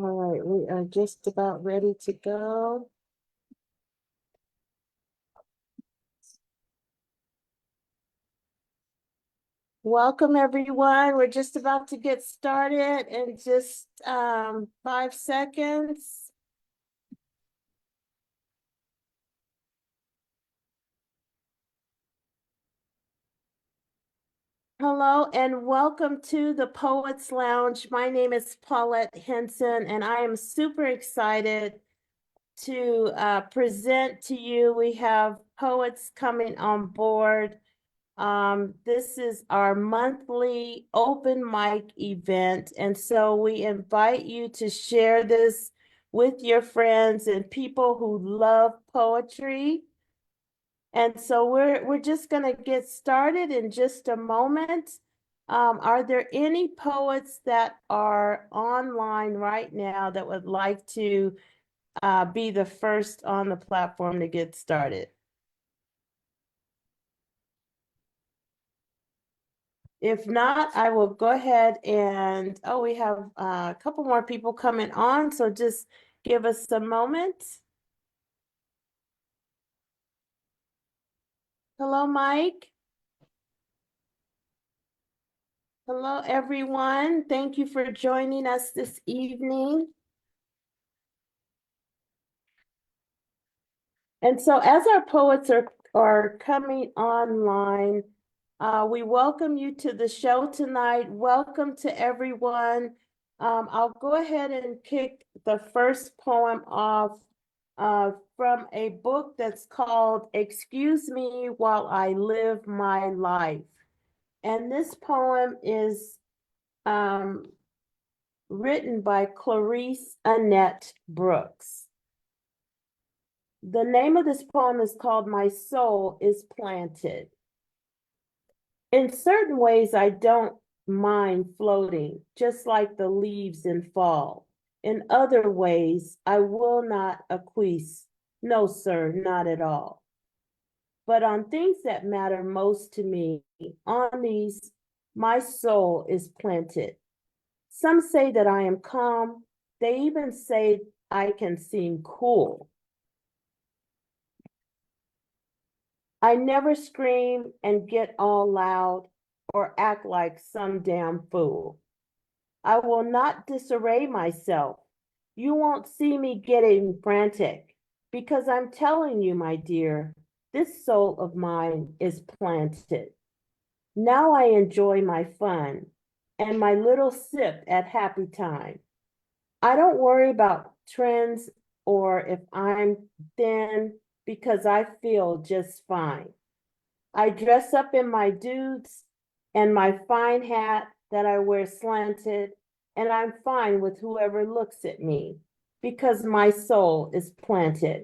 All right, we are just about ready to go. Welcome, everyone. We're just about to get started in just 5 seconds. Hello and welcome to the Poets Lounge. My name is Paulette Henson, and I am super excited to present to you. We have poets coming on board. This is our monthly open mic event, and so we invite you to share this with your friends and people who love poetry. And so we're just going to get started in just a moment. Are there any poets that are online right now that would like to be the first on the platform to get started? If not, I will go ahead and, oh, we have a couple more people coming on, so just give us a moment. Hello, Mike. Hello, everyone. Thank you for joining us this evening. And so as our poets are coming online, we welcome you to the show tonight. Welcome to everyone. I'll go ahead and kick the first poem off from a book that's called Excuse Me While I Live My Life. And this poem is written by Clarice Annette Brooks. The name of this poem is called My Soul is Planted. In certain ways, I don't mind floating, just like the leaves in fall. In other ways, I will not acquiesce. No, sir, not at all. But on things that matter most to me, on these, my soul is planted. Some say that I am calm. They even say I can seem cool. I never scream and get all loud or act like some damn fool. I will not disarray myself. You won't see me getting frantic because I'm telling you, my dear, this soul of mine is planted. Now I enjoy my fun and my little sip at happy time. I don't worry about trends or if I'm thin because I feel just fine. I dress up in my dudes and my fine hat that I wear slanted, and I'm fine with whoever looks at me because my soul is planted.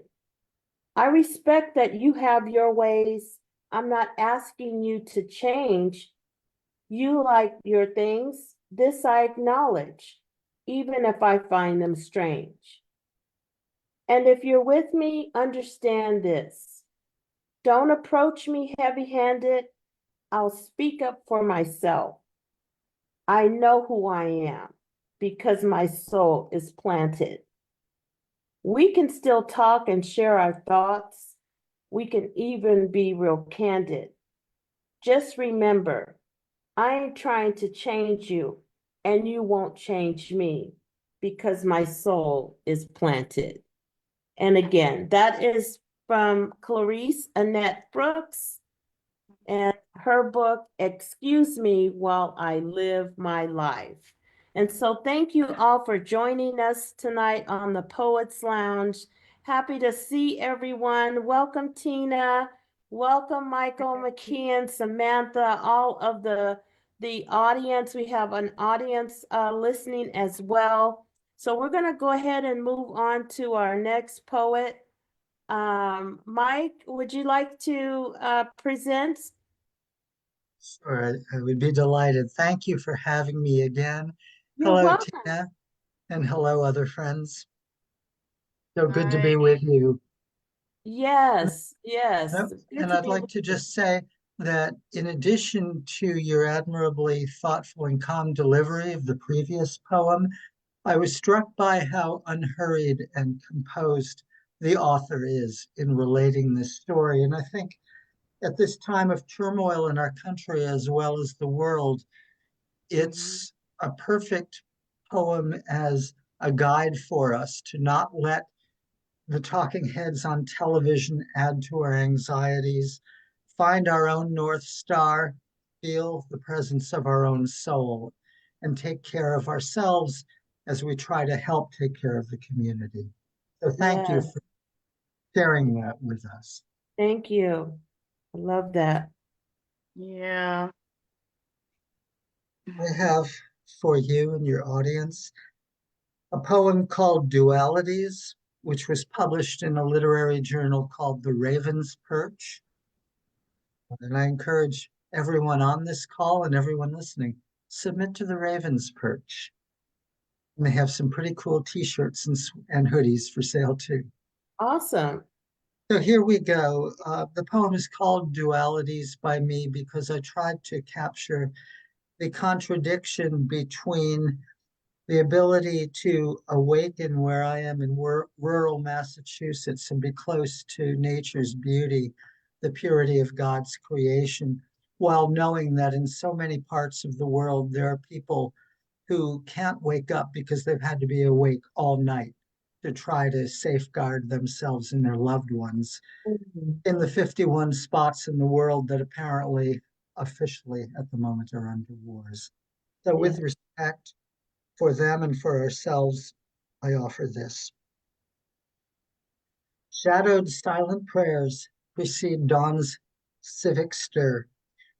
I respect that you have your ways. I'm not asking you to change. You like your things. This I acknowledge, even if I find them strange. And if you're with me, understand this. Don't approach me heavy-handed. I'll speak up for myself. I know who I am because my soul is planted. We can still talk and share our thoughts. We can even be real candid. Just remember, I ain't trying to change you, and you won't change me because my soul is planted. And again, that is from Clarice Annette Brooks and her book, Excuse Me While I Live My Life. And so thank you all for joining us tonight on the Poets Lounge. Happy to see everyone. Welcome, Tina. Welcome, Michael, McKeon, Samantha, all of the audience. We have an audience listening as well. So we're going to go ahead and move on to our next poet. Mike, would you like to present? Sure, I would be delighted. Thank you for having me again. You're Hello, welcome. Tina, and hello, other friends. So All good to be right. with you. Yes, yes. Yep. Good And to I'd be like with to you. just say that in addition to your admirably thoughtful and calm delivery of the previous poem, I was struck by how unhurried and composed the author is in relating this story. And I think at this time of turmoil in our country as well as the world, Mhm. it's a perfect poem as a guide for us to not let the talking heads on television add to our anxieties, find our own North Star, feel the presence of our own soul, and take care of ourselves as we try to help take care of the community. So thank you Yes, for sharing that with us. thank you. I love that. Yeah. I have for you and your audience a poem called Dualities, which was published in a literary journal called The Raven's Perch. And I encourage everyone on this call and everyone listening, submit to the Raven's Perch. And they have some pretty cool t-shirts and hoodies for sale too. Awesome. So here we go. The poem is called Dualities by me because I tried to capture the contradiction between the ability to awaken where I am in rural Massachusetts and be close to nature's beauty, the purity of God's creation, while knowing that in so many parts of the world, there are people who can't wake up because they've had to be awake all night to try to safeguard themselves and their loved ones Mhm. in the 51 spots in the world that apparently officially at the moment are under wars. So, Yeah. with respect for them and for ourselves, I offer this. Shadowed silent prayers precede dawn's civic stir.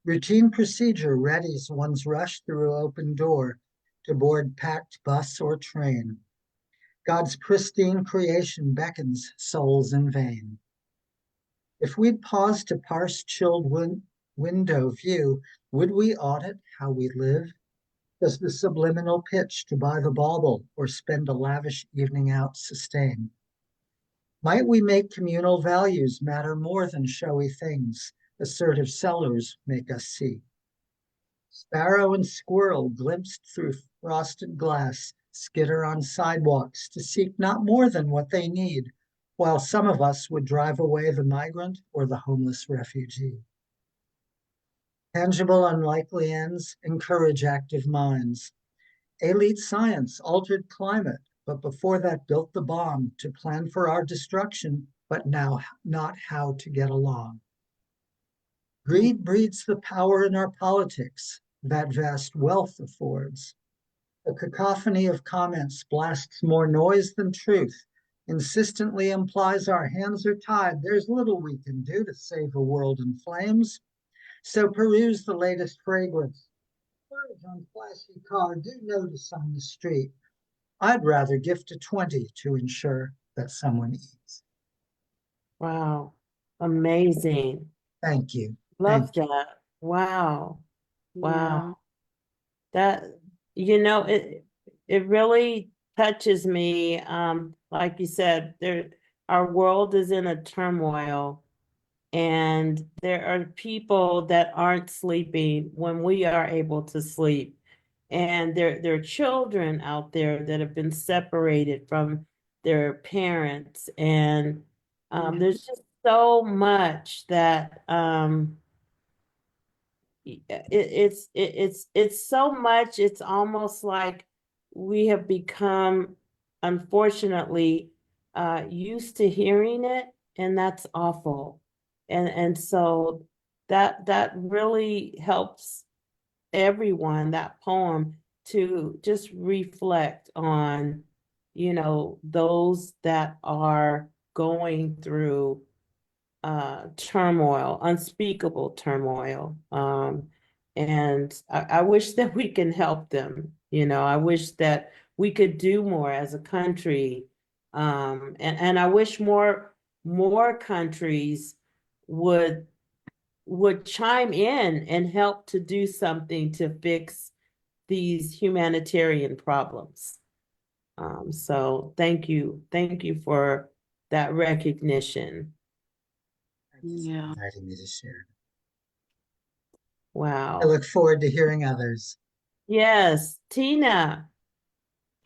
Routine procedure readies one's rush through open door to board packed bus or train. God's pristine creation beckons souls in vain. If we'd pause to parse chilled window view, would we audit how we live? Does the subliminal pitch to buy the bauble or spend a lavish evening out sustain? Might we make communal values matter more than showy things assertive sellers make us see? Sparrow and squirrel glimpsed through frosted glass skitter on sidewalks to seek not more than what they need, while some of us would drive away the migrant or the homeless refugee. Tangible, unlikely ends encourage active minds. Elite science altered climate, but before that built the bomb to plan for our destruction, but now not how to get along. Greed breeds the power in our politics that vast wealth affords. A cacophony of comments blasts more noise than truth, insistently implies our hands are tied. There's little we can do to save a world in flames. So peruse the latest fragrance. Splurge on flashy car, do notice on the street. I'd rather gift a 20 to ensure that someone eats. Wow. Amazing. Thank you. Love Thank you. that. Wow. Wow. Yeah. That, it really touches me. Like you said, our world is in a turmoil, and there are people that aren't sleeping when we are able to sleep. And there are children out there that have been separated from their parents. And Yeah. there's just so much that it's so much. It's almost like we have become, unfortunately, used to hearing it, and that's awful. And so that really helps everyone, that poem, to just reflect on, those that are going through turmoil, unspeakable turmoil. And I wish that we can help them. I wish that we could do more as a country. And I wish more countries would chime in and help to do something to fix these humanitarian problems. So thank you for that recognition. Thank you for Yeah. inviting me to share. I Wow. look forward to hearing others. Yes, Tina.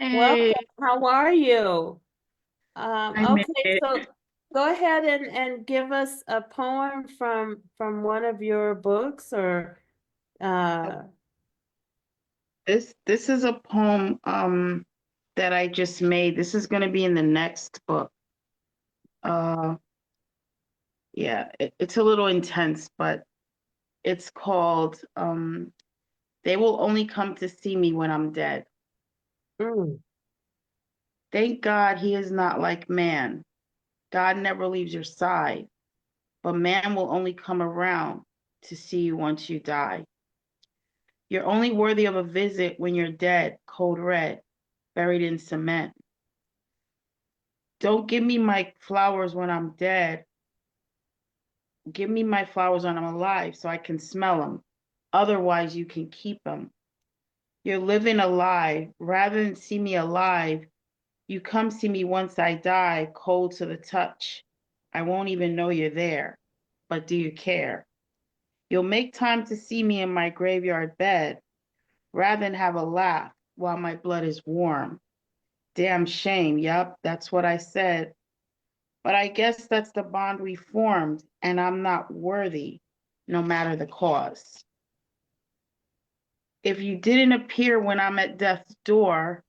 Hey, Welcome. How are you? I made Okay, it. so go ahead and give us a poem from one of your books or uh This is a poem that I just made. This is going to be in the next book. Uh yeah, it's a little intense, but it's called They Will Only Come to See Me When I'm Dead. mm, Thank God he is not like man. God never leaves your side, but man will only come around to see you once you die. You're only worthy of a visit when you're dead, cold red, buried in cement. Don't give me my flowers when I'm dead. Give me my flowers when I'm alive so I can smell them. Otherwise, you can keep them. You're living alive. Rather than see me alive, you come see me once I die, cold to the touch. I won't even know you're there. But do you care? You'll make time to see me in my graveyard bed rather than have a laugh while my blood is warm. Damn shame. Yup, that's what I said. But I guess that's the bond we formed, and I'm not worthy, no matter the cause. If you didn't appear when I'm at death's door,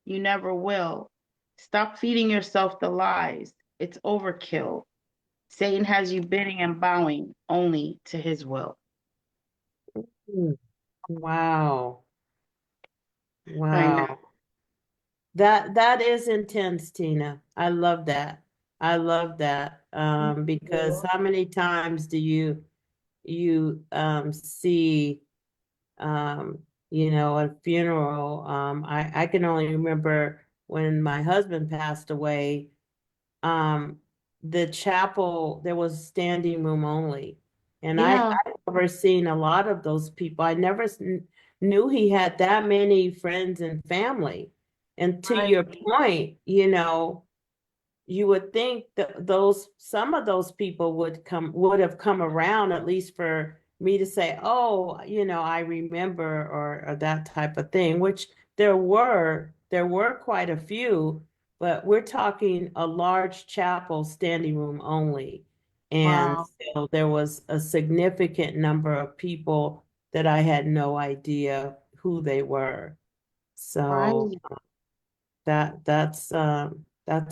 you never will. Stop feeding yourself the lies. It's overkill. Satan has you bidding and bowing only to his will. mm. Wow. I know. Wow. That is intense, Tina. I love that. I love that. Because how many times do you see um, a funeral. I can only remember when my husband passed away, um, the chapel, there was standing room only. And Yeah, I've never seen a lot of those people. I never knew he had that many friends and family. And to right, your point, you would think that some of those people would have come around at least for me to say, oh, I remember or that type of thing, which there were quite a few, but we're talking a large chapel standing room only. And wow, so there was a significant number of people that I had no idea who they were. So right. that's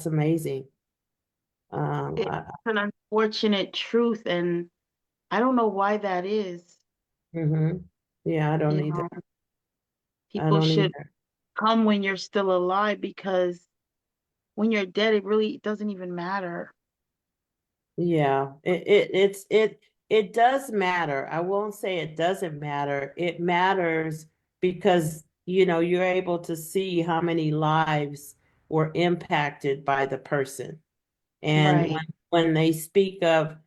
amazing. Um, It's I, an unfortunate truth, and I don't know why that is. mhm. Yeah, I don't You either. know, I people don't should either. come when you're still alive because when you're dead, it really doesn't even matter. Yeah, it does matter. I won't say it doesn't matter. It matters because, you're able to see how many lives were impacted by the person. And Right, when they speak of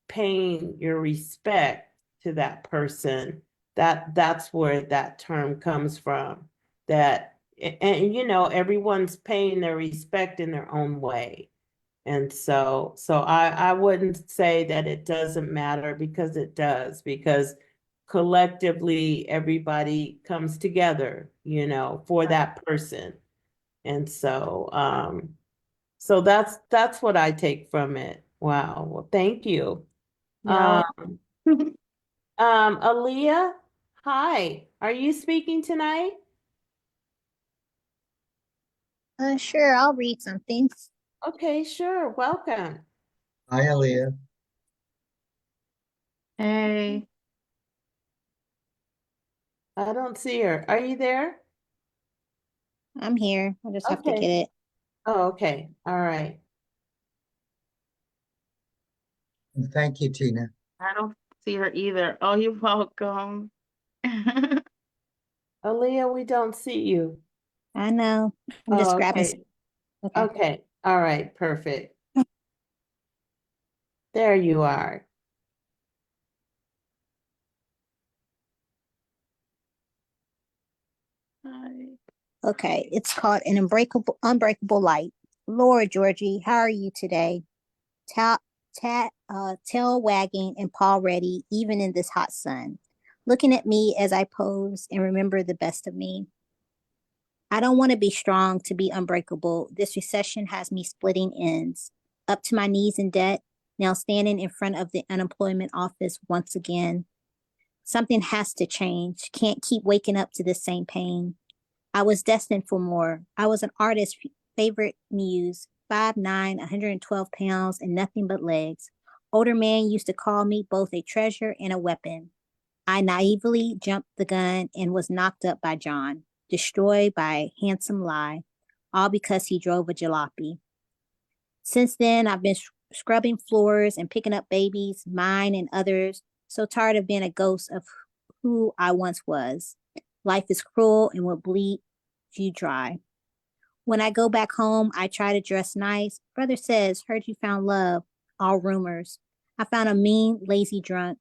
paying your respect to that person, that's where that term comes from. And everyone's paying their respect in their own way. And so I wouldn't say that it doesn't matter because it does, because collectively everybody comes together, for right. that person. And so that's what I take from it. Wow. Well, thank you. Um, Yep. Aaliyah, hi. Are you speaking tonight? Sure, I'll read something. Okay, sure. Welcome. Hi, Aaliyah. Hey, I don't see her. Are you there? I'm here. I just have to Okay. get it. Oh, okay. All right. And thank you, Tina. I don't see her either. Oh, you're welcome. Aaliyah, we don't see you. I know. I'm just Oh, grabbing. okay. Okay. Okay. All right. Perfect. There you are. Hi. Okay. It's called An Unbreakable Light. Laura Georgie, how are you today? Tail wagging and paw ready, even in this hot sun. Looking at me as I pose and remember the best of me. I don't want to be strong to be unbreakable. This recession has me splitting ends, up to my knees in debt, now standing in front of the unemployment office once again. Something has to change. Can't keep waking up to this same pain. I was destined for more. I was an artist's favorite muse, 5'9", 112 pounds, and nothing but legs. Older man used to call me both a treasure and a weapon. I naively jumped the gun and was knocked up by John, destroyed by a handsome lie, all because he drove a jalopy. Since then, I've been scrubbing floors and picking up babies, mine and others, so tired of being a ghost of who I once was. Life is cruel and will bleed you dry. When I go back home, I try to dress nice. Brother says, heard you found love. All rumors. I found a mean, lazy drunk.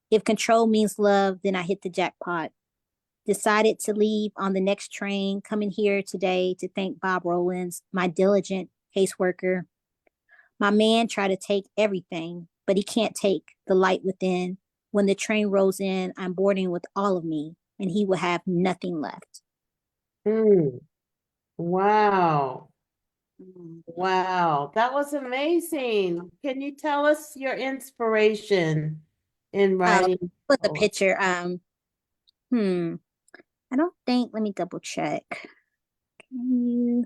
If control means love, then I hit the jackpot. Decided to leave on the next train, coming here today to thank Bob Rollins, my diligent caseworker. My man tried to take everything, but he can't take the light within. When the train rolls in, I'm boarding with all of me, and he will have nothing left. Mm, wow. Mm. Wow. That was amazing. Can you tell us your inspiration in writing? Put the poetry? picture. I don't think. Let me double check. Can you?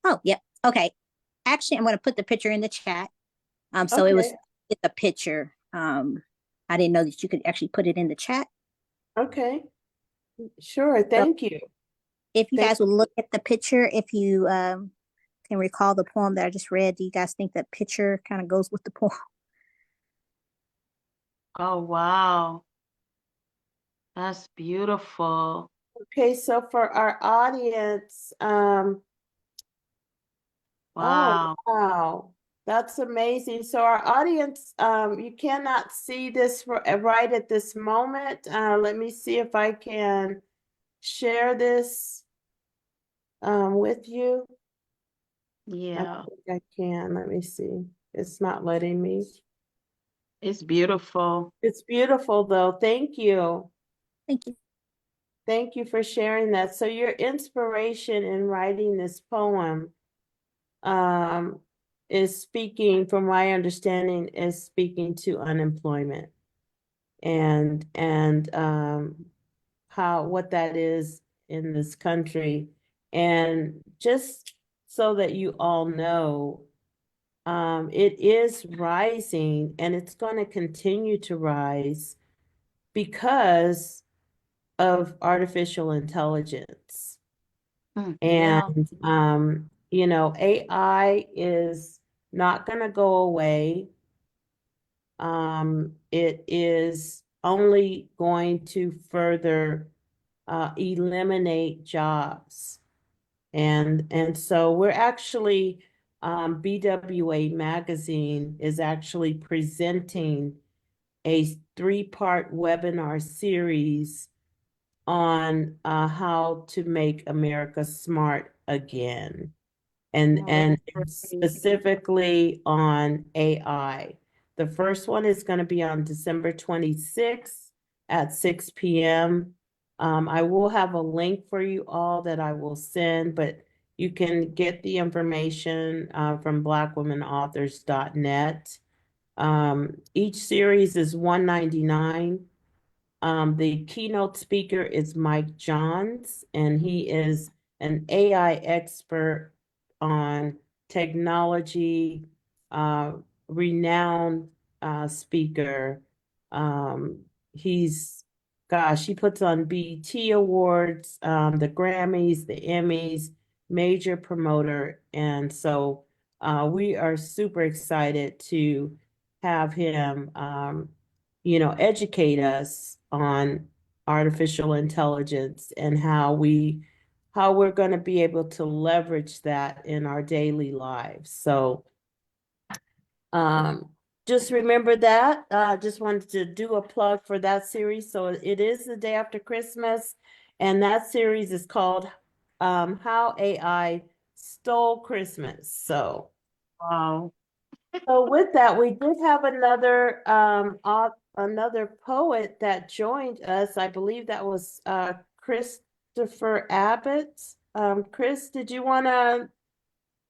Oh, yep. Okay. Actually, I'm going to put the picture in the chat. So it was Okay. it's a picture. I didn't know that you could actually put it in the chat. Okay. Sure. So Thank you. if you Thank guys would look at the picture, if you can recall the poem that I just read, do you guys think that picture kind of goes with the poem? Oh, wow. That's beautiful. Okay, so for our audience, oh Wow. wow, that's amazing. So our audience, you cannot see this right at this moment. Let me see if I can share this with you. I Yeah. think I can. Let me see. It's not letting me. It's beautiful. It's beautiful though. Thank you. Thank you. Thank you for sharing that. So your inspiration in writing this poem um, is speaking, from my understanding, is speaking to unemployment and how what that is in this country. And just so that you all know, it is rising and it's going to continue to rise because of artificial intelligence. Yeah. And you know, AI is not going to go away. It is only going to further eliminate jobs. And so we're actually BWA magazine is actually presenting a 3-part webinar series on how to make America smart again, Oh, and that's great. specifically on AI. The first one is going to be on December 26th at 6 p.m. I will have a link for you all that I will send, but you can get the information from blackwomenauthors.net. Each series is $199. The keynote speaker is Mike Johns, and he is an AI expert on technology, uh, renowned speaker. He's, gosh, he puts on BET Awards, the Grammys, the Emmys, major promoter. And so we are super excited to have him you know, educate us on artificial intelligence and how we're going to be able to leverage that in our daily lives. So um, just remember that. Just wanted to do a plug for that series. So it is the day after Christmas, and that series is called How AI Stole Christmas. Wow. So with that, we did have another poet that joined us. I believe that was Christopher Abbott. Chris, did you want to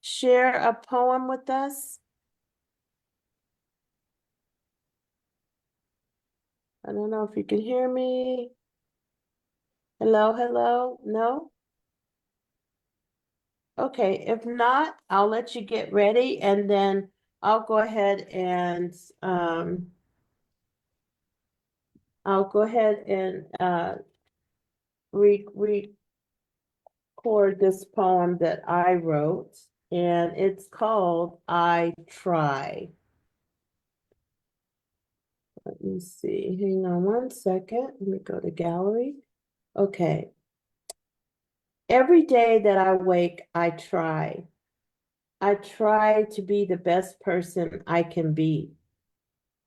share a poem with us? I don't know if you can hear me. Hello, hello? No? Okay, if not, I'll let you get ready and then I'll go ahead and record this poem that I wrote, and it's called I Try. Let me see. Hang on one second. Let me go to gallery. Okay. Every day that I wake, I try. I try to be the best person I can be.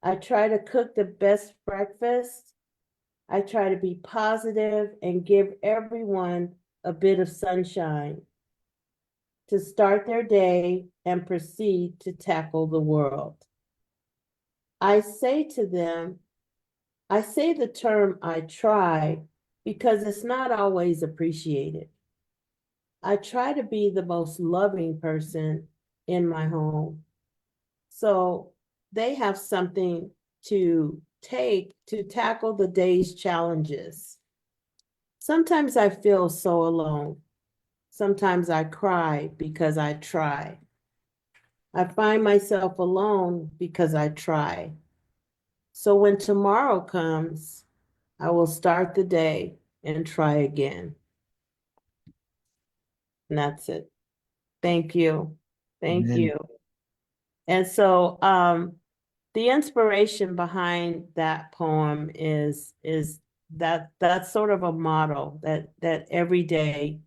I try to cook the best breakfast. I try to be positive and give everyone a bit of sunshine to start their day and proceed to tackle the world. I say the term I try because it's not always appreciated. I try to be the most loving person in my home. So they have something to take to tackle the day's challenges. Sometimes I feel so alone. Sometimes I cry because I try. I find myself alone because I try. So when tomorrow comes, I will start the day and try again. And that's it. Thank you. Thank Amen. you. And so the inspiration behind that poem is that's sort of a model that every day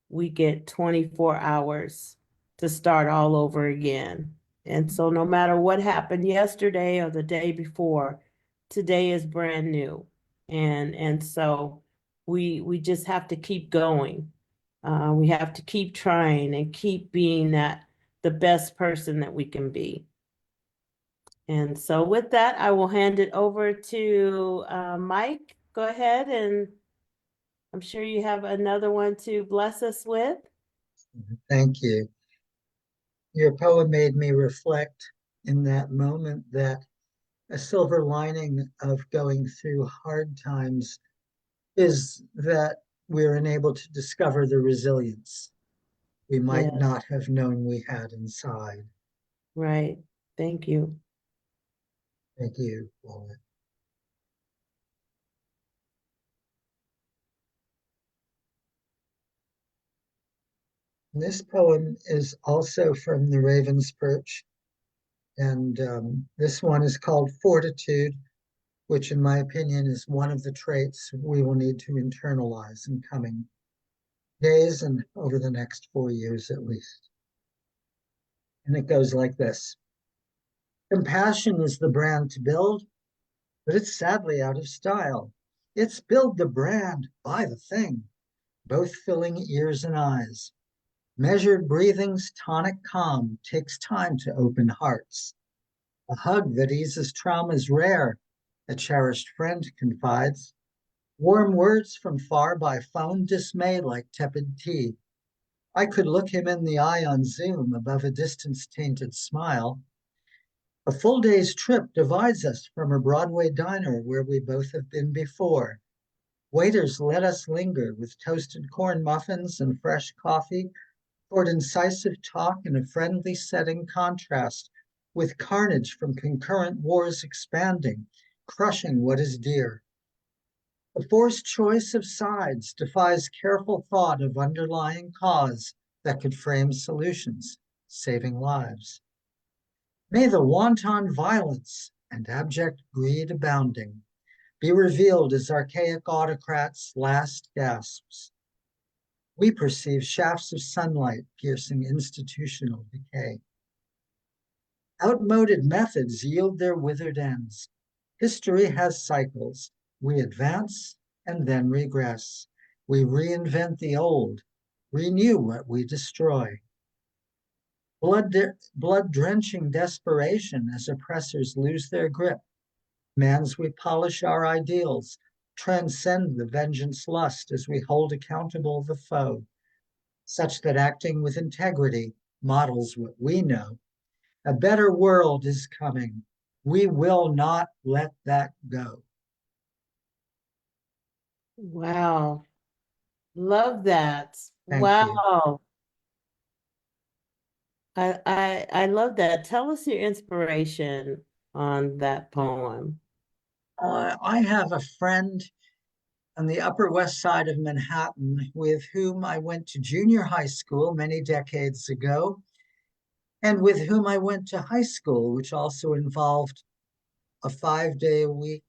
we get 24 hours to start all over again. And so no matter what happened yesterday or the day before, today is brand new. And so we just have to keep going. We have to keep trying and keep being the best person that we can be. And so with that, I will hand it over to Mike. Go ahead, and I'm sure you have another one to bless us with. Thank you. Your poem made me reflect in that moment that a silver lining of going through hard times is that we're enabled to discover the resilience we might Yeah, not have known we had inside. right. Thank you. Thank you, Paulette. This poem is also from The Raven's Perch, and this one is called Fortitude, which in my opinion is one of the traits we will need to internalize in coming days and over the next 4 years at least. And it goes like this. Compassion is the brand to build, but it's sadly out of style. It's build the brand, buy the thing, both filling ears and eyes. Measured breathing's tonic calm takes time to open hearts. A hug that eases trauma is rare, a cherished friend confides. Warm words from far by phone dismay like tepid tea. I could look him in the eye on Zoom above a distance-tainted smile. A full day's trip divides us from a Broadway diner where we both have been before. Waiters let us linger with toasted corn muffins and fresh coffee toward incisive talk in a friendly setting contrast with carnage from concurrent wars expanding, crushing what is dear. The forced choice of sides defies careful thought of underlying cause that could frame solutions, saving lives. May the wanton violence and abject greed abounding be revealed as archaic autocrats' last gasps. We perceive shafts of sunlight piercing institutional decay. Outmoded methods yield their withered ends. History has cycles. We advance and then regress. We reinvent the old, renew what we destroy. Blood-drenching desperation as oppressors lose their grip. Demands we polish our ideals, transcend the vengeance lust as we hold accountable the foe, such that acting with integrity models what we know. A better world is coming. We will not let that go. Wow. Love that. Thank you. Wow. I love that. Tell us your inspiration on that poem. I have a friend on the Upper West Side of Manhattan with whom I went to junior high school many decades ago, and with whom I went to high school, which also involved a 5 day a week,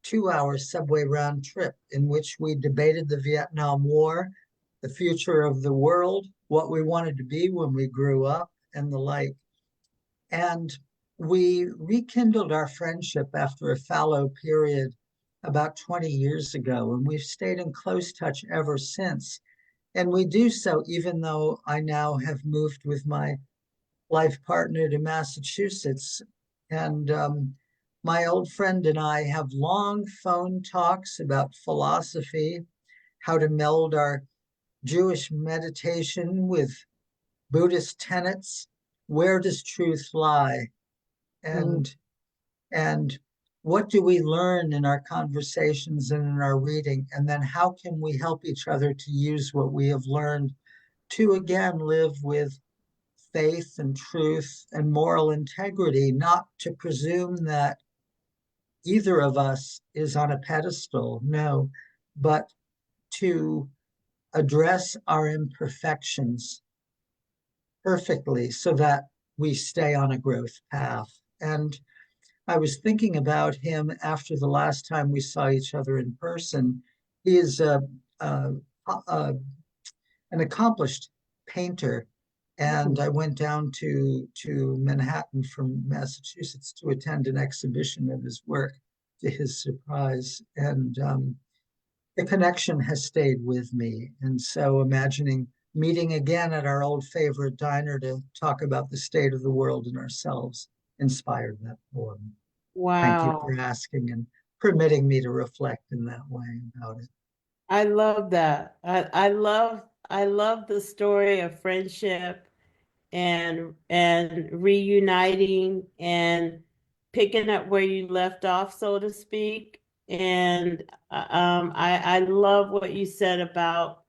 2 hour subway round trip in which we debated the Vietnam War, the future of the world, what we wanted to be when we grew up, and the like. And we rekindled our friendship after a fallow period about 20 years ago, and we've stayed in close touch ever since. And we do so even though I now have moved with my life partner to Massachusetts. And my old friend and I have long phone talks about philosophy, how to meld our Jewish meditation with Buddhist tenets. Where does truth lie? Mm. And what do we learn in our conversations and in our reading? And then how can we help each other to use what we have learned to again live with faith and truth and moral integrity, not to presume that either of us is on a pedestal, no, but to address our imperfections perfectly so that we stay on a growth path. And I was thinking about him after the last time we saw each other in person. He is a, an accomplished painter, and I went down to Manhattan from Massachusetts to attend an exhibition of his work, to his surprise. And the connection has stayed with me. And so imagining meeting again at our old favorite diner to talk about the state of the world and ourselves inspired that poem. Thank you Wow. for asking and permitting me to reflect in that way about it. I love that. I love the story of friendship and reuniting and picking up where you left off, so to speak. And I love what you said about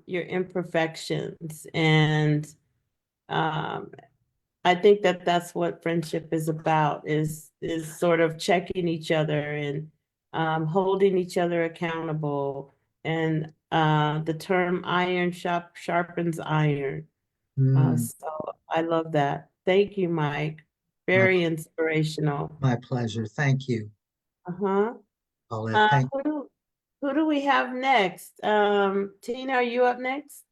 your imperfections, and um I think that that's what friendship is about, is sort of checking each other and holding each other accountable. And the term iron sharpens iron. Mm, So I love that. Thank you, Mike. my, Very inspirational. my pleasure. Thank you, Uh-huh. Paulette. Thank Who do we have next? Tina, are you up next?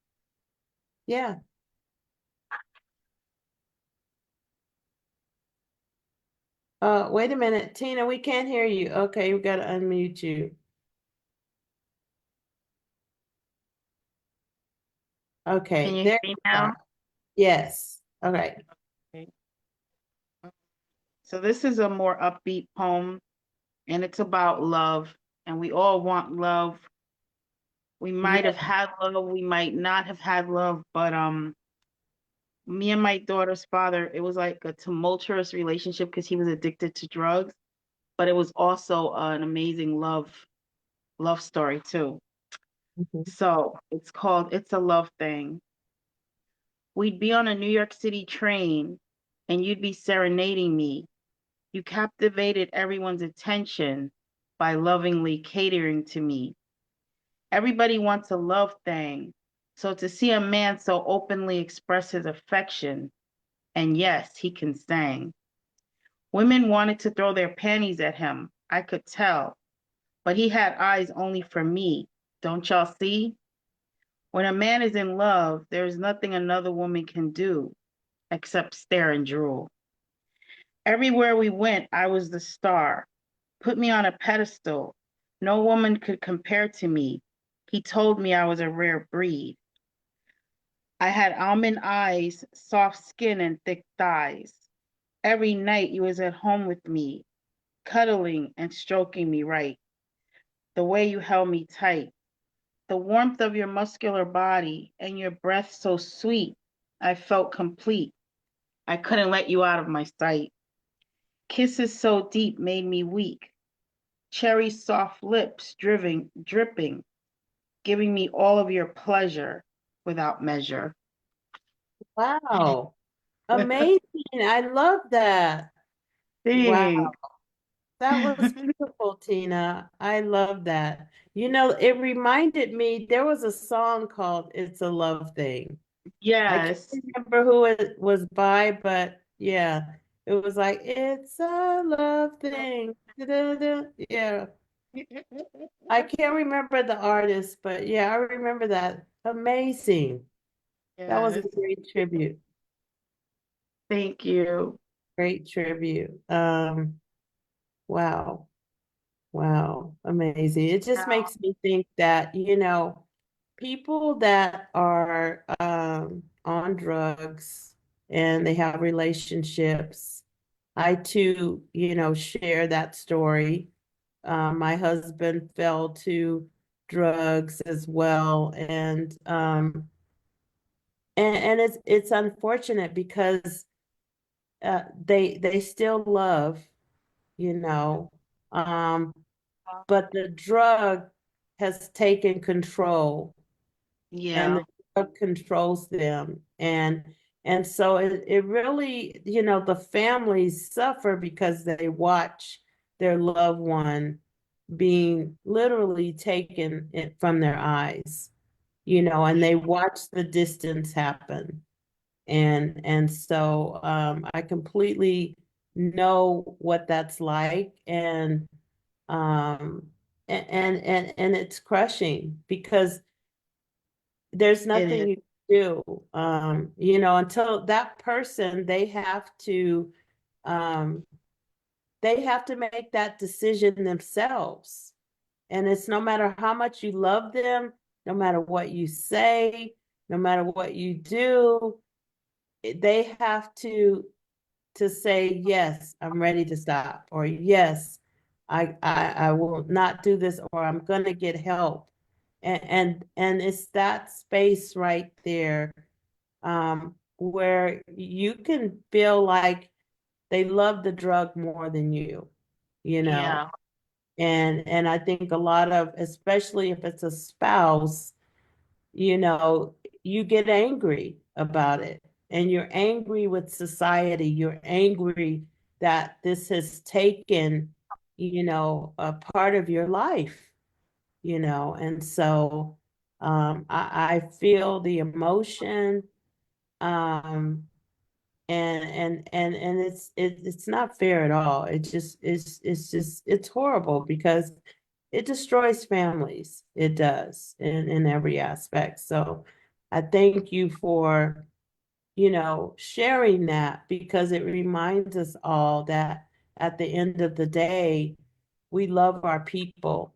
Yeah. Wait a minute, Tina, we can't hear you. Okay, we gotta unmute you. Can Okay, you there hear me you now? are. Yes. Okay. Okay. So this is a more upbeat poem, and it's about love. And we all want love. We might Yeah. have had love, we might not have had love, but me and my daughter's father, it was like a tumultuous relationship because he was addicted to drugs, but it was also an amazing love story too. Mhm. So it's called It's a Love Thing. We'd be on a New York City train and you'd be serenading me. You captivated everyone's attention by lovingly catering to me. Everybody wants a love thing. So to see a man so openly express his affection, and yes, he can sing. Women wanted to throw their panties at him. I could tell. But he had eyes only for me. Don't y'all see? When a man is in love, there is nothing another woman can do except stare and drool. Everywhere we went, I was the star. Put me on a pedestal. No woman could compare to me. He told me I was a rare breed. I had almond eyes, soft skin, and thick thighs. Every night you was at home with me, cuddling and stroking me right. the way you held me tight, the warmth of your muscular body, and your breath so sweet. I felt complete. I couldn't let you out of my sight. Kisses so deep made me weak. Cherry soft lips dripping, giving me all of your pleasure without measure. Wow. Amazing. I love that. Wow. Thanks. That was beautiful, Tina. I love that. You know, it reminded me, there was a song called It's a Love Thing. I can't Yes. remember who it was by, but yeah, it was like, it's a love thing. Da-da-da. Yeah, I can't remember the artist, but yeah, I remember that. Amazing. That was a Yes. great tribute. Thank you. Great tribute. Wow. Wow, amazing. It just Wow. makes me think that, you know, people that are on drugs and they have relationships, I too, you know, share that story. My husband fell to drugs as well, and it's unfortunate because they still love, you know. Um, but the drug has taken control, and Yeah. the drug controls them, and so it really, you know, the families suffer because they watch their loved one being literally taken from their eyes, you know, and they watch the distance happen, and so I completely know what that's like, um and it's crushing because there's It is. nothing you can do, you know, until that person, um they have to make that decision themselves, and it's no matter how much you love them, no matter what you say, no matter what you do, they have to say, yes, I'm ready to stop, or yes, I will not do this, or I'm gonna get help. And it's that space right there, where you can feel like they love the drug more than you know. Yeah. And I think a lot of, especially if it's a spouse, you know, you get angry about it, and you're angry with society. You're angry that this has taken, you know, a part of your life, you know, and so I feel the emotion, um, and it's not fair at all. It's horrible because it destroys families. It does in every aspect. So I thank you for, you know, sharing that, because it reminds us all that at the end of the day, we love our people,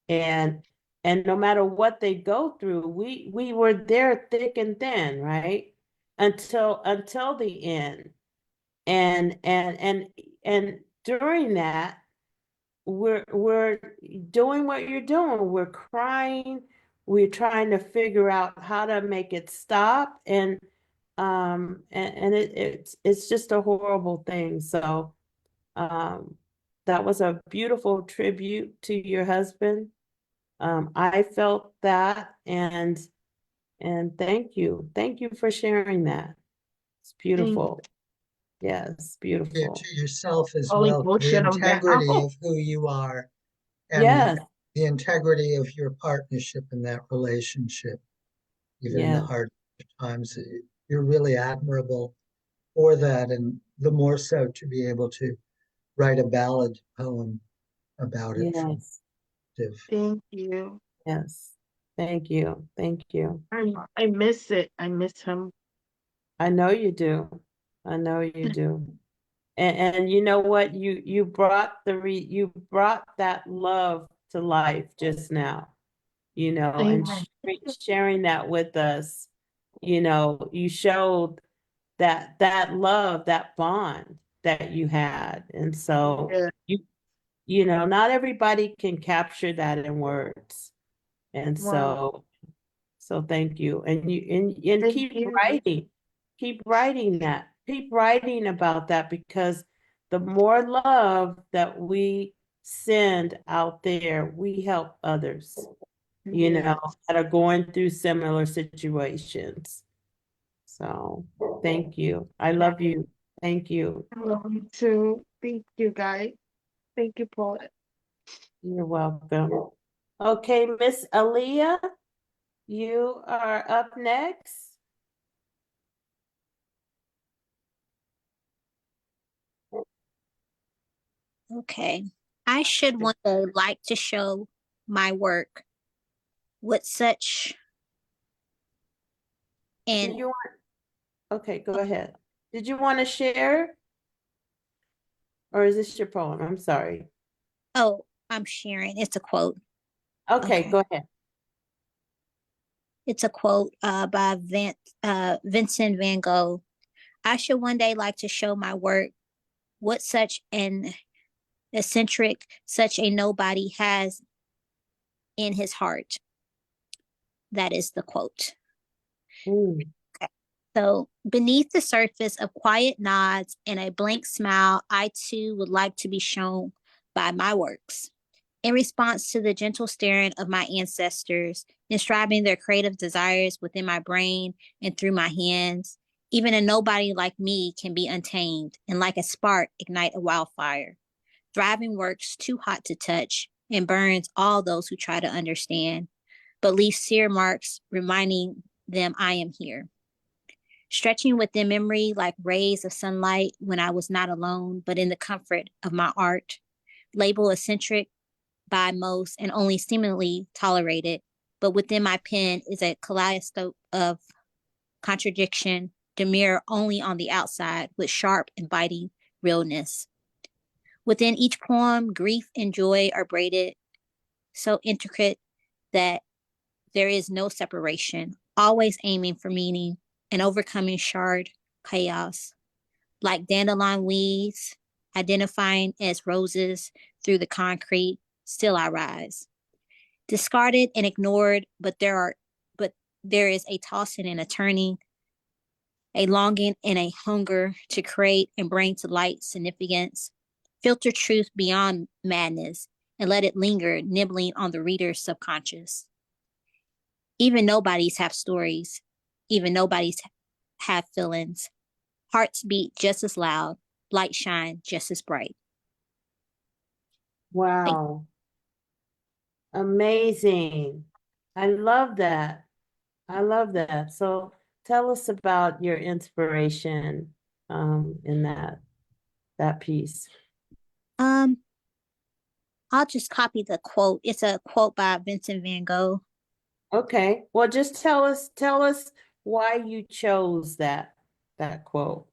and no matter what they go through, we were there thick and thin, right? Until the end. And during that, we're doing what you're doing. We're crying. We're trying to figure out how to make it stop. And it's just a horrible thing. So that was a beautiful tribute to your husband. I felt that, and thank you. Thank you for sharing that. It's Thank beautiful. Yes, You beautiful. to yourself as all well, for the emotional integrity now. of who you are and Yes, the integrity of your partnership in that relationship, even in the yes, hard times. You're really admirable for that, and the more so to be able to write a ballad poem about it from yes. Div. Thank you. Yes. Thank you. Thank you. I miss it. I miss him. I know you do. I know you do. And you know what? You brought you brought that love to life just now, you know, and Amen. sharing that with us, you know, you showed that love, that bond that you had. And so Yeah. you not everybody can capture that in words. And Wow. so thank you. And Thank keep you. writing. Keep writing that. Keep writing about that, because the more love that we send out there, we help others, Yes. that are going through similar situations. So thank you. I love you. Thank you. I love you too. Thank you, guys. Thank you, Paulette. You're welcome. Okay, Miss Aaliyah, you are up next. Okay. I should one day like to show my work with such Did an you Okay, go ahead. Did you want to share, or is this your poem? I'm sorry. oh, I'm sharing. It's a quote. Okay, Okay. go ahead. It's a quote by Vincent van Gogh. I should one day like to show my work what such an eccentric, such a nobody has in his heart. That is the quote. Mm, Okay. So, beneath the surface of quiet nods and a blank smile, I too would like to be shown by my works. In response to the gentle staring of my ancestors, inscribing their creative desires within my brain and through my hands, even a nobody like me can be untamed and, like a spark, ignite a wildfire. Thriving works too hot to touch and burns all those who try to understand, but leaves sear marks reminding them I am here. Stretching within memory like rays of sunlight when I was not alone, but in the comfort of my art. Label eccentric by most and only seemingly tolerated, but within my pen is a kaleidoscope of contradiction, demure only on the outside, with sharp and biting realness. Within each poem, grief and joy are braided, so intricate that there is no separation, always aiming for meaning and overcoming shard chaos. Like dandelion weeds, identifying as roses through the concrete, still I rise. Discarded and ignored, but there is a tossing and a turning, a longing and a hunger to create and bring to light significance. Filter truth beyond madness and let it linger, nibbling on the reader's subconscious. Even nobodies have stories. Even nobodies have feelings. Hearts beat just as loud. Light shine just as bright. Thank wow. Amazing. I love that. I love that. So tell us about your inspiration in that piece. um, I'll just copy the quote. It's a quote by Vincent van Gogh. Okay. Well, just tell us why you chose that quote.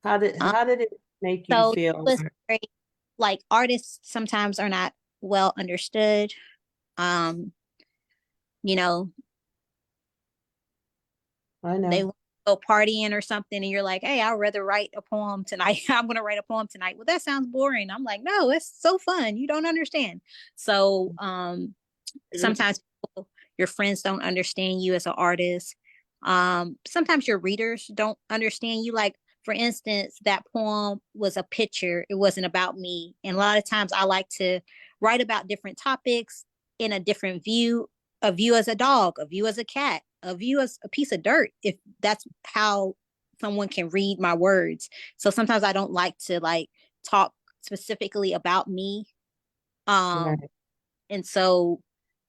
How did Um, how did it make you so it feel? was very, like, artists sometimes are not well understood. Um, you know, I they know. go partying or something, and you're like, "Hey, I'd rather write a poem tonight. I'm gonna write a poem tonight." Well, that sounds boring. I'm like, "No, it's so fun. You don't understand." So, sometimes people, your friends don't understand you as an artist. Sometimes your readers don't understand you. Like, for instance, that poem was a picture. It wasn't about me. And a lot of times I like to write about different topics in a different view, a view as a dog, a view as a cat, a view as a piece of dirt, if that's how someone can read my words. So sometimes I don't like to, like, talk specifically about me. Um, Right. and so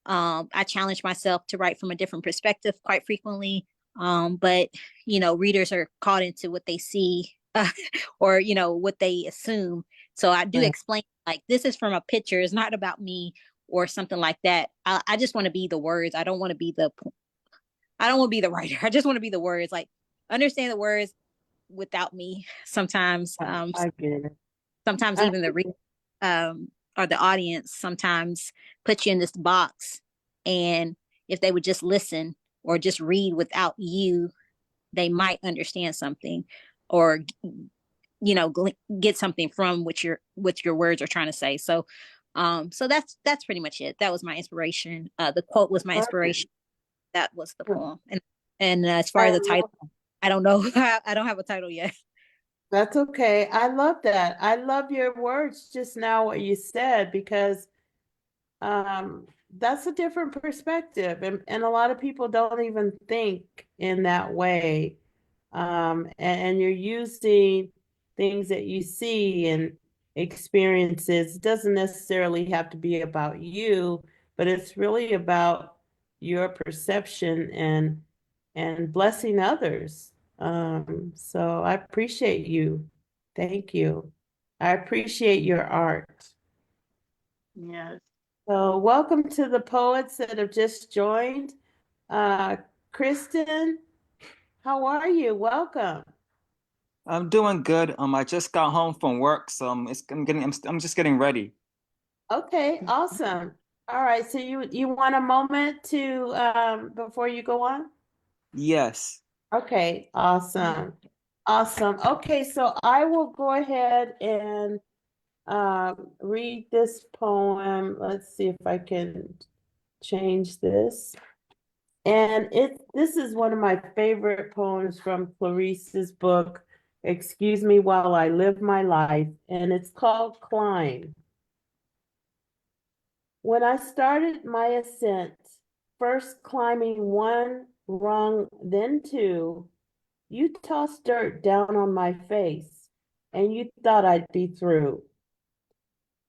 I challenge myself to write from a different perspective quite frequently. But, readers are caught into what they see, or, what they assume. So I do Right. explain, like, this is from a picture. It's not about me or something like that. I just want to be the words. I don't want to be the writer. I just want to be the words. Like, understand the words without me sometimes. I get it. Sometimes I, even or the audience sometimes put you in this box, and if they would just listen or just read without you, they might understand something, or get something from what your words are trying to say. So so that's pretty much it. That was my inspiration. The quote was my inspiration. That was the poem. And as far as the title, I don't know. I don't have a title yet. That's okay. I love that. I love your words just now, what you said, because that's a different perspective. And a lot of people don't even think in that way. And you're using things that you see and experiences. It doesn't necessarily have to be about you, but it's really about your perception and blessing others. So I appreciate you. Thank you. I appreciate your art. Yes. So welcome to the poets that have just joined. Kristen, how are you? Welcome. I'm doing good. I just got home from work, so I'm just getting ready. Okay, awesome. All right, so you want a moment to before you go on? Yes. Okay, awesome. Awesome. Okay, so I will go ahead and read this poem. Let's see if I can change this. And this is one of my favorite poems from Clarice's book, Excuse Me While I Live My Life, and it's called Climb. When I started my ascent, first climbing one rung, then two, you tossed dirt down on my face, and you thought I'd be through.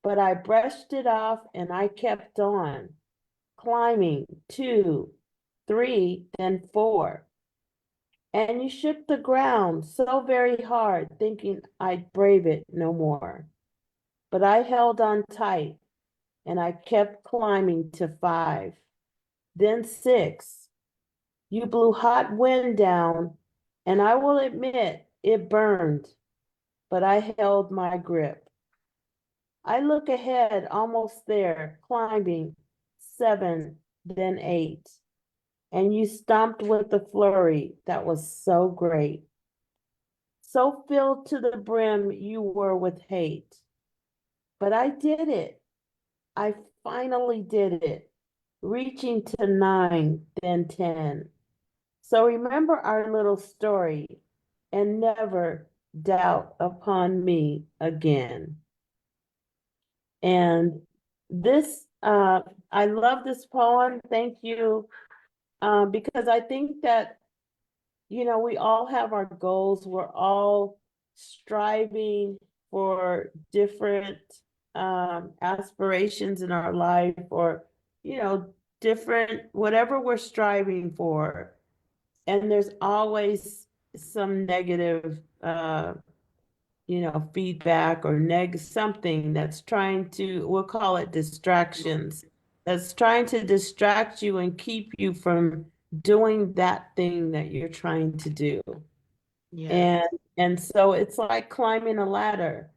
But I brushed it off and I kept on, climbing two, three, then four. And you shook the ground so very hard, thinking I'd brave it no more. But I held on tight, and I kept climbing to five, then six. You blew hot wind down, and I will admit it burned, but I held my grip. I look ahead, almost there, climbing, seven, then eight. And you stomped with the flurry that was so great. So filled to the brim you were with hate. But I did it. I finally did it, reaching to nine, then 10. So remember our little story and never doubt upon me again. And this, I love this poem. Thank you. Because I think that we all have our goals. We're all striving for different aspirations in our life, or, different, whatever we're striving for. And there's always some negative, feedback or something that's trying to, we'll call it distractions, that's trying to distract you and keep you from doing that thing that you're trying to do. Yes. And so it's like climbing a ladder,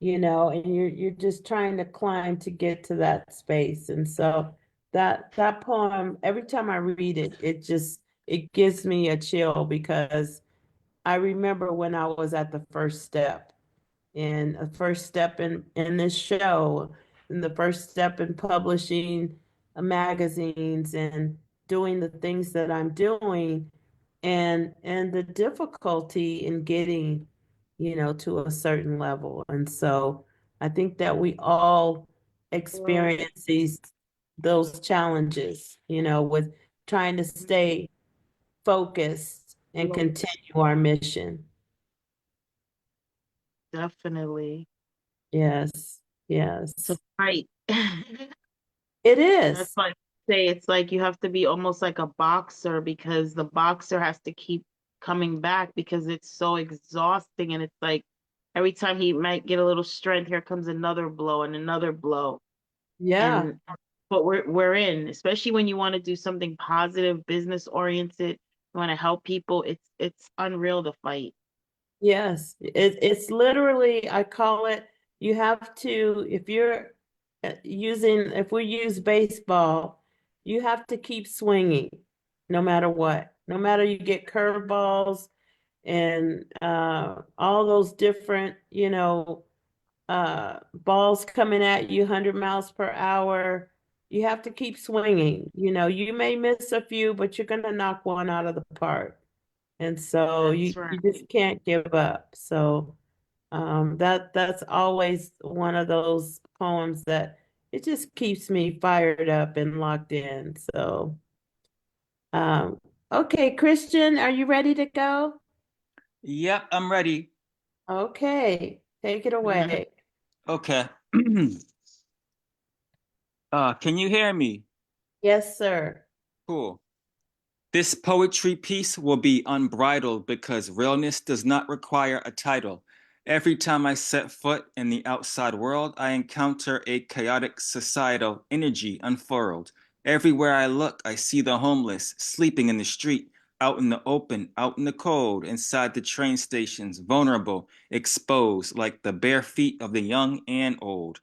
and you're just trying to climb to get to that space. And so that poem, every time I read it, it gives me a chill, because I remember when I was at the first step, and a first step in this show, and the first step in publishing magazines and doing the things that I'm doing, and the difficulty in getting, to a certain level. And so I think that we all experience those challenges, with trying to stay focused and continue our mission. Definitely. Yes, yes. It's a fight. It That's is. why I say it's like you have to be almost like a boxer, because the boxer has to keep coming back because it's so exhausting, and it's like every time he might get a little strength, here comes another blow and another blow. Yeah. And but we're in, especially when you want to do something positive, business oriented, you want to help people, it's unreal to fight. Yes, it's literally, I call it, you have to, if you're if we use baseball, you have to keep swinging no matter what. No matter, you get curveballs, and all those different, balls coming at you 100 miles per hour. You have to keep swinging. You may miss a few, but you're going to knock one out of the park. And so That's you right. just can't give up. So that's always one of those poems that it just keeps me fired up and locked in. So okay, Christian, are you ready to go? Yep, I'm ready. Okay, take it away. Okay. Can you hear me? Yes, sir. Cool. This poetry piece will be unbridled because realness does not require a title. Every time I set foot in the outside world, I encounter a chaotic societal energy unfurled. Everywhere I look, I see the homeless sleeping in the street, out in the open, out in the cold, inside the train stations, vulnerable, exposed like the bare feet of the young and old.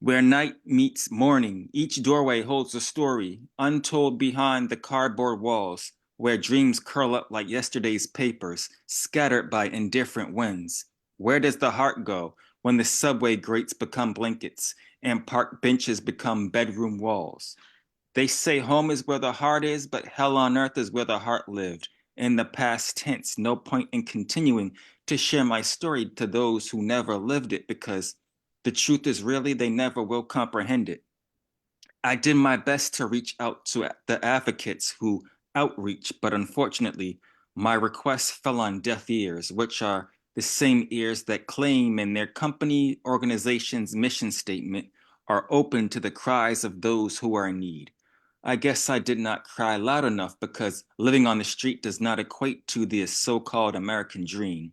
Where night meets morning, each doorway holds a story, untold behind the cardboard walls, where dreams curl up like yesterday's papers, scattered by indifferent winds. Where does the heart go when the subway grates become blankets and park benches become bedroom walls? They say home is where the heart is, but hell on earth is where the heart lived. In the past tense, no point in continuing to share my story to those who never lived it because the truth is really they never will comprehend it. I did my best to reach out to the advocates who outreach, but unfortunately, my requests fell on deaf ears, which are the same ears that claim in their company organization's mission statement are open to the cries of those who are in need. I guess I did not cry loud enough because living on the street does not equate to the so-called American dream,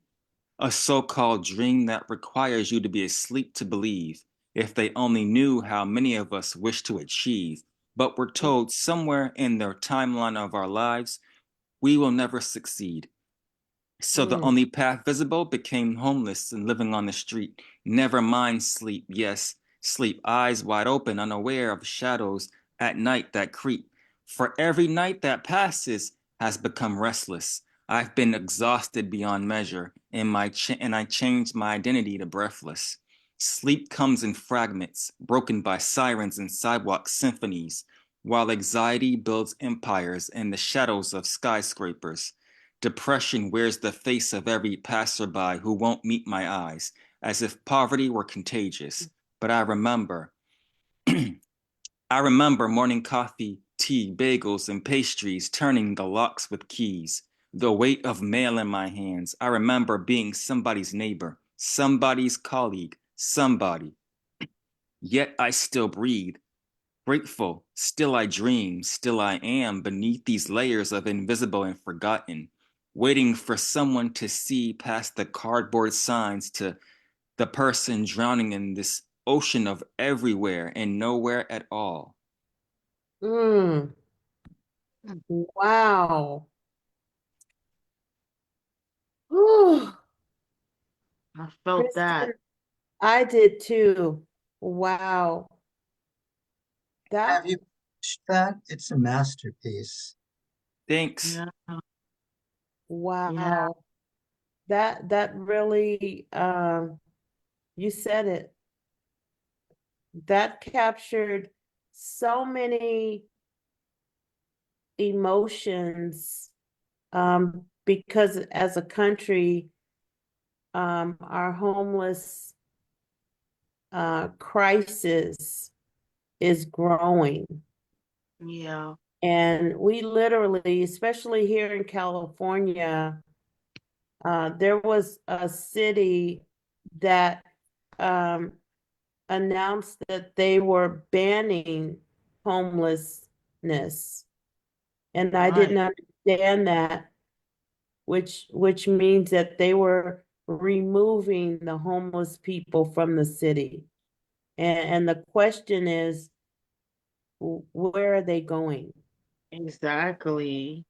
a so-called dream that requires you to be asleep to believe. If they only knew how many of us wish to achieve, but we're told somewhere in their timeline of our lives, we will never succeed. So the Mm, only path visible became homeless and living on the street. Never mind sleep, yes, sleep, eyes wide open, unaware of shadows at night that creep. For every night that passes has become restless. I've been exhausted beyond measure, and I changed my identity to breathless. Sleep comes in fragments, broken by sirens and sidewalk symphonies, while anxiety builds empires in the shadows of skyscrapers. Depression wears the face of every passerby who won't meet my eyes, as if poverty were contagious. But I remember morning coffee, tea, bagels, and pastries turning the locks with keys. The weight of mail in my hands. I remember being somebody's neighbor, somebody's colleague, somebody. Yet I still breathe. Grateful, still I dream, still I am beneath these layers of invisible and forgotten, waiting for someone to see past the cardboard signs to the person drowning in this ocean of everywhere and nowhere at all. mm, wow. Whew. I felt Kristen, that. I did too. Wow. That, Have you finished that? It's a masterpiece. Thanks. Yeah. Yeah. wow. That really, you said it. That captured so many emotions, because as a country, our homeless crisis is growing. Yeah. And we literally, especially here in California, there was a city that announced that they were banning homelessness. And I didn't Right. understand that, which means that they were removing the homeless people from the city. And the question is, where are they going? Exactly.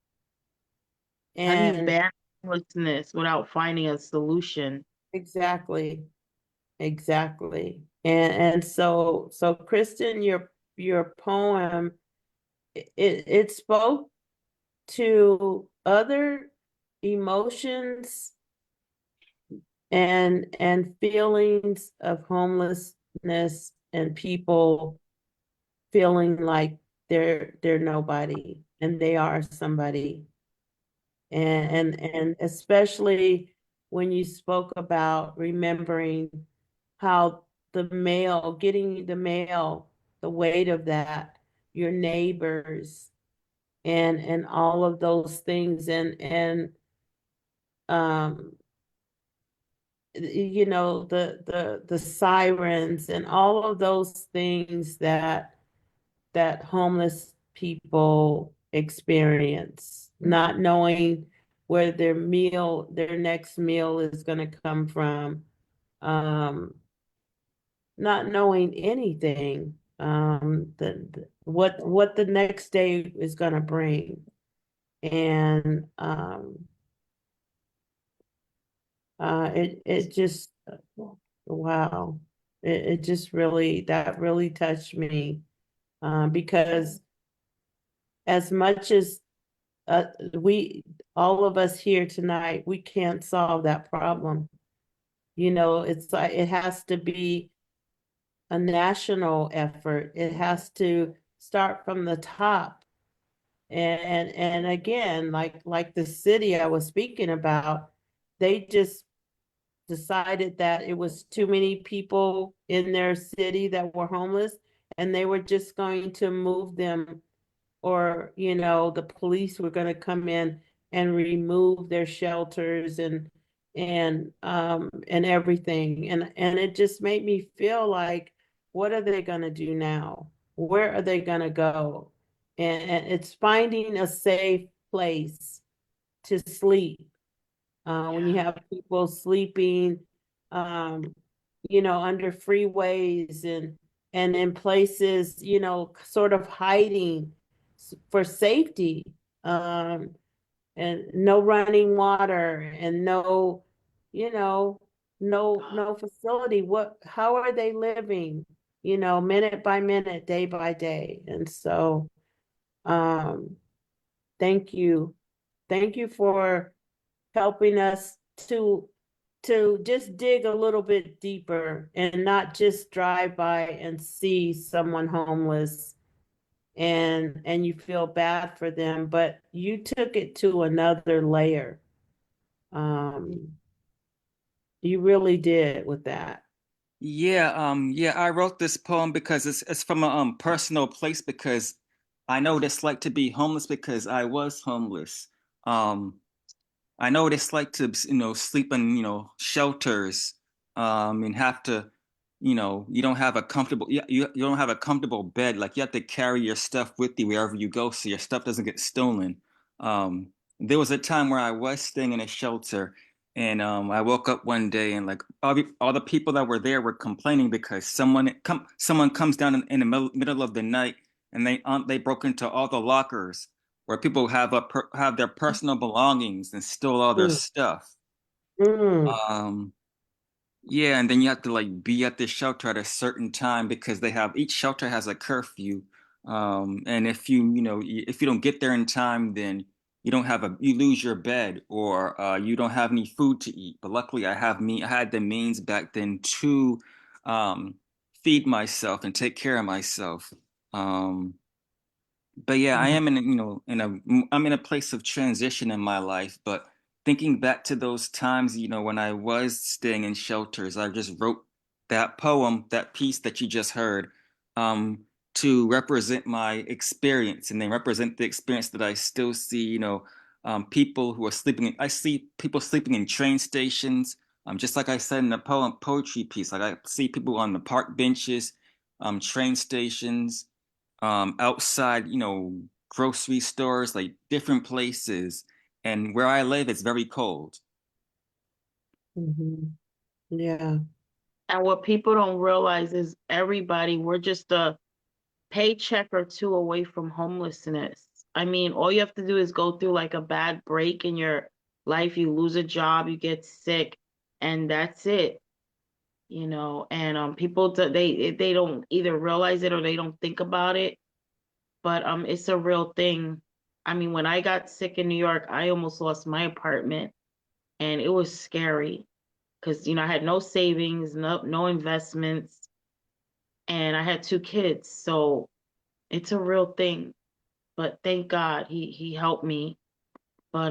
How do you And ban homelessness without finding a solution? exactly, exactly. And so Kristen, your poem, it spoke to other emotions and feelings of homelessness and people feeling like they're nobody and they are somebody. And especially when you spoke about remembering how getting the mail, the weight of that, your neighbors and all of those things and um you know the sirens and all of those things that homeless people experience, not knowing where their next meal is going to come from, um, not knowing anything, what the next day is going to bring. And it just, wow, it just that really touched me, because as much as we all of us here tonight, we can't solve that problem. You know, it's like it has to be a national effort. It has to start from the top. And again, like the city I was speaking about, they just decided that it was too many people in their city that were homeless, and they were just going to move them, or the police were going to come in and remove their shelters and everything, and it just made me feel like, what are they going to do now? Where are they going to go? And it's finding a safe place to sleep, when you have people sleeping, um, under freeways and in places, sort of hiding for safety, and no running water and no, you know, no facility. How are they living, minute by minute, day by day? And so, um, thank you. Thank you for helping us to just dig a little bit deeper and not just drive by and see someone homeless and you feel bad for them, but you took it to another layer. Um, you really did with that. Yeah, I wrote this poem because it's from a personal place, because I know what it's like to be homeless because I was homeless. Um, I know what it's like to, sleep in, shelters, and have to, you don't have a comfortable, you don't have a comfortable bed. Like, you have to carry your stuff with you wherever you go so your stuff doesn't get stolen. Um, there was a time where I was staying in a shelter, and I woke up one day and, like, all the people that were there were complaining because someone comes down in the middle of the night, and they broke into all the lockers where people have their personal belongings and stole all their Mm, stuff. mm, Um, yeah, and then you have to, like, be at the shelter at a certain time because each shelter has a curfew. And if you don't get there in time, then you lose your bed, or you don't have any food to eat. But luckily, I had the means back then to um, feed myself and take care of myself. Um, but yeah, I mm, am I'm in a place of transition in my life. But thinking back to those times, when I was staying in shelters, I just wrote that poem, that piece that you just heard, um, to represent my experience, and then represent the experience that I still see. People who are sleeping. I see people sleeping in train stations. Just like I said in the poetry piece, like, I see people on the park benches, train stations, outside, grocery stores, like different places. And where I live, it's very cold. mhm. Yeah. And what people don't realize is we're just a paycheck or two away from homelessness. I mean, all you have to do is go through like a bad break in your life. You lose a job, you get sick, and that's it. And people they don't either realize it or they don't think about it, but it's a real thing. I mean, when I got sick in New York, I almost lost my apartment, and it was scary because, I had no savings, no investments, and I had 2 kids. So it's a real thing. But thank God he helped me. But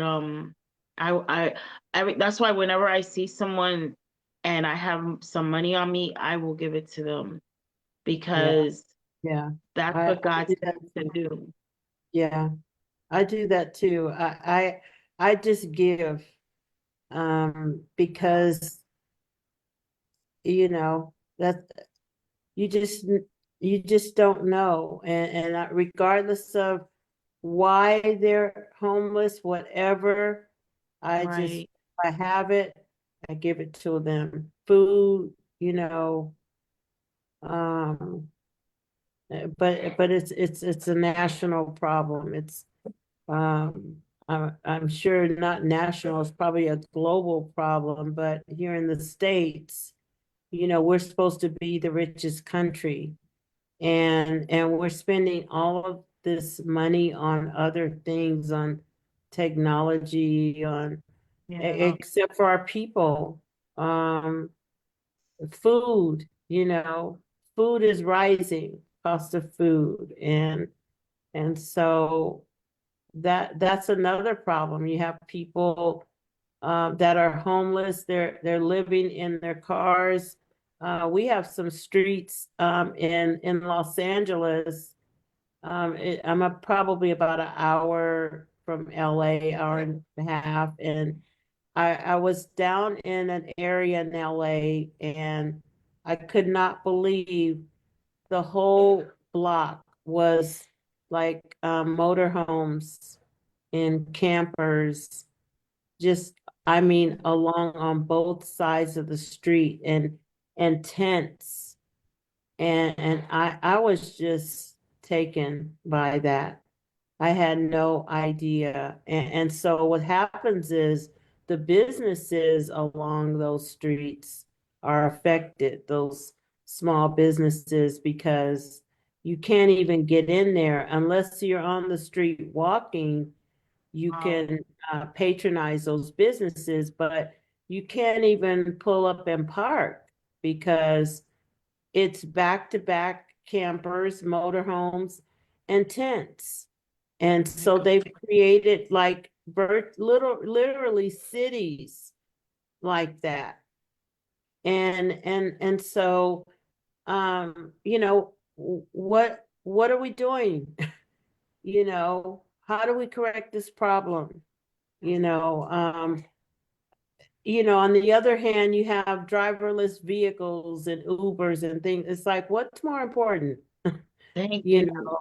that's why whenever I see someone and I have some money on me, I will give it to them Yeah, because yeah. that's I what God do said that to too. do. Yeah, I do that too. I just give because that you just you just don't know, and regardless of why they're homeless, whatever, Right. I have it, I give it to them. Food, um, but it's a national problem. I'm sure not national, it's probably a global problem, but here in the States, we're supposed to be the richest country. And we're spending all of this money on other things, on technology, Yeah. except for our people. Food, food is rising, cost of food. And so that's another problem. You have people that are homeless. They're living in their cars. We have some streets in Los Angeles. Probably about an hour from LA, hour and a half, and I was down in an area in LA, and I could not believe the whole block was like motorhomes and campers, just, I mean, along on both sides of the street, and tents. And I was just taken by that. I had no idea. And so what happens is the businesses along those streets are affected, those small businesses, because you can't even get in there unless you're on the street walking. You Wow. can patronize those businesses, but you can't even pull up and park because it's back to back campers, motorhomes, and tents. And so they've created like literally cities like that. And so what are we doing? How do we correct this problem? You know, um, on the other hand, you have driverless vehicles and Ubers and things. It's like, what's more important? Thank You you. know,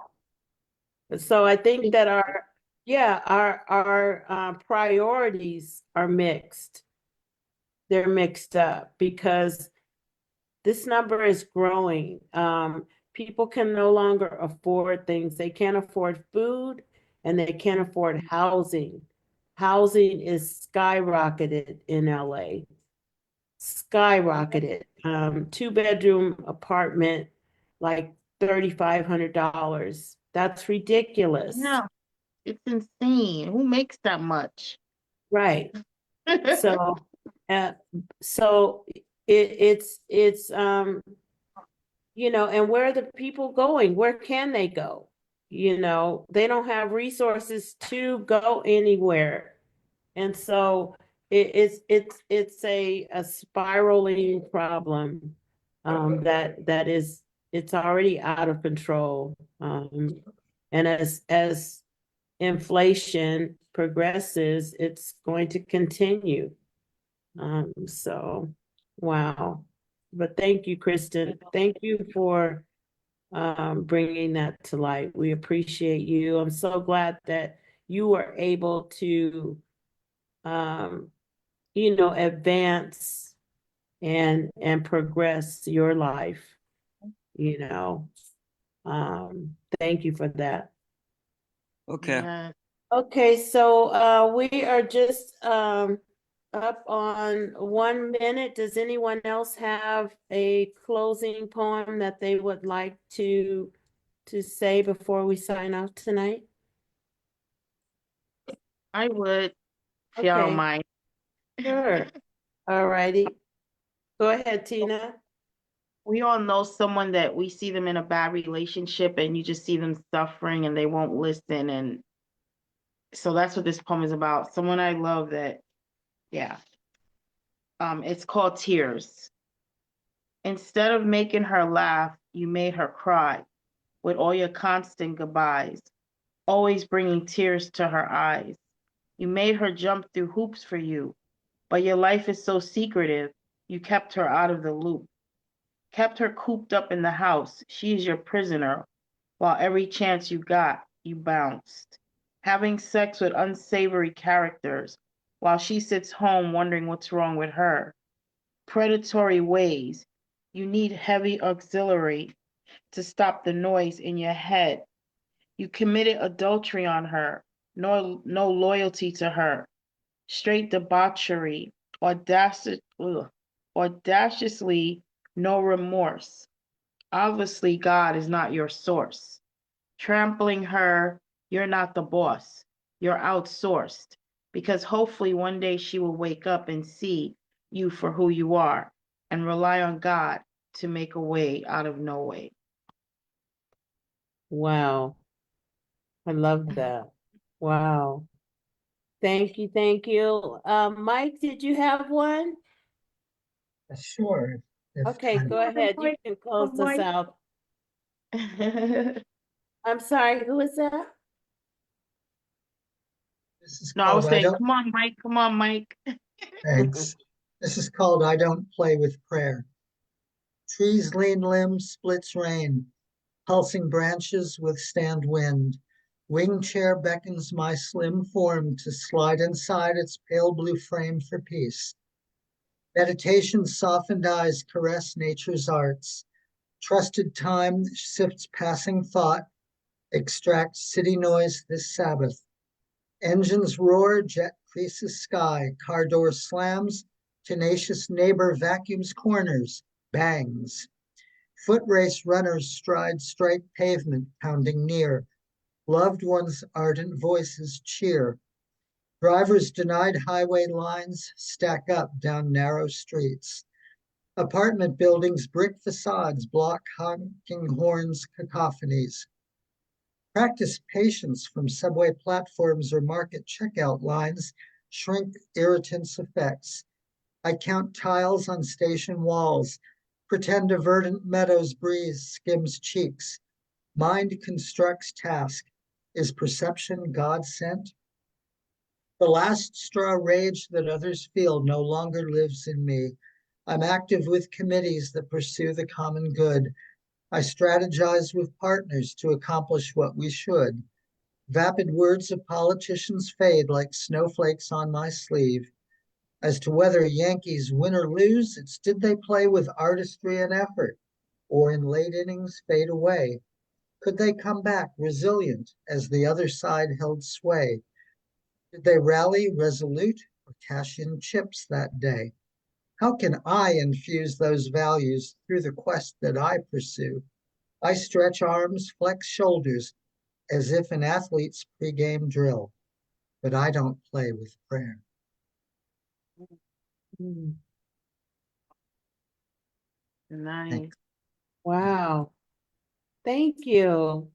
so I think that our priorities are mixed. They're mixed up because this number is growing. People can no longer afford things. They can't afford food and they can't afford housing. Housing is skyrocketed in LA. Skyrocketed. 2-bedroom apartment, like $3,500. That's ridiculous. Yeah, it's insane. Who makes that much? Right. So, uh, so it's and where are the people going? Where can they go? They don't have resources to go anywhere. And so it's a spiraling problem it's already out of control. And as inflation progresses, it's going to continue. So wow. But thank you, Kristen. Thank you for bringing that to light. We appreciate you. I'm so glad that you were able to um, advance and progress your life, you know. Thank you for that. Okay. Yeah. Okay, so we are just up on 1 minute. Does anyone else have a closing poem that they would like to say before we sign off tonight? I would, if y'all don't Okay, mind. sure. All righty. Go ahead, Tina. We all know someone that we see them in a bad relationship and you just see them suffering and they won't listen. And so that's what this poem is about. Someone I love that, yeah. It's called Tears. Instead of making her laugh, you made her cry with all your constant goodbyes, always bringing tears to her eyes. You made her jump through hoops for you, but your life is so secretive, you kept her out of the loop. Kept her cooped up in the house. She is your prisoner, while every chance you got, you bounced. Having sex with unsavory characters, while she sits home wondering what's wrong with her. Predatory ways. You need heavy auxiliary to stop the noise in your head. You committed adultery on her, no loyalty to her. Straight debauchery, audaciously no remorse. Obviously, God is not your source. Trampling her, you're not the boss. You're outsourced. Because hopefully one day she will wake up and see you for who you are and rely on God to make a way out of no way. Wow. I love that. Wow. Thank you. Thank you. Mike, did you have one? Sure. If Okay, time, go ahead. You can close us out. I'm sorry, who is that? this is No, I was called I saying, Don't, come on, Mike, come on, Mike. thanks. This is called I Don't Play with Prayer. Trees lean limbs, splits rain. Pulsing branches withstand wind. Wing chair beckons my slim form to slide inside its pale blue frame for peace. Meditation's softened eyes caress nature's arts. Trusted time sifts passing thought, extracts city noise this Sabbath. Engines roar, jet creases sky, car door slams, tenacious neighbor vacuums corners, bangs. Foot race runners stride straight pavement, pounding near. Loved ones' ardent voices cheer. Drivers denied highway lines stack up down narrow streets. Apartment buildings' brick facades block honking horns' cacophonies. Practice patience from subway platforms or market checkout lines, shrink irritants' effects. I count tiles on station walls, pretend a verdant meadow's breeze skims cheeks. Mind constructs task. Is perception God sent? The last straw rage that others feel no longer lives in me. I'm active with committees that pursue the common good. I strategize with partners to accomplish what we should. Vapid words of politicians fade like snowflakes on my sleeve. As to whether Yankees win or lose, it's did they play with artistry and effort, or in late innings fade away? Could they come back resilient as the other side held sway? Did they rally resolute or cash in chips that day? How can I infuse those values through the quest that I pursue? I stretch arms, flex shoulders, as if an athlete's pregame drill, but I don't play with prayer. Mm, Nice. Thanks. wow. Thank you.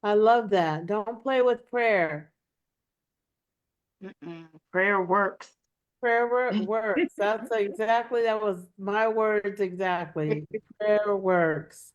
I love that. Don't play with prayer. Prayer works. Prayer works. That was my words exactly. Prayer works.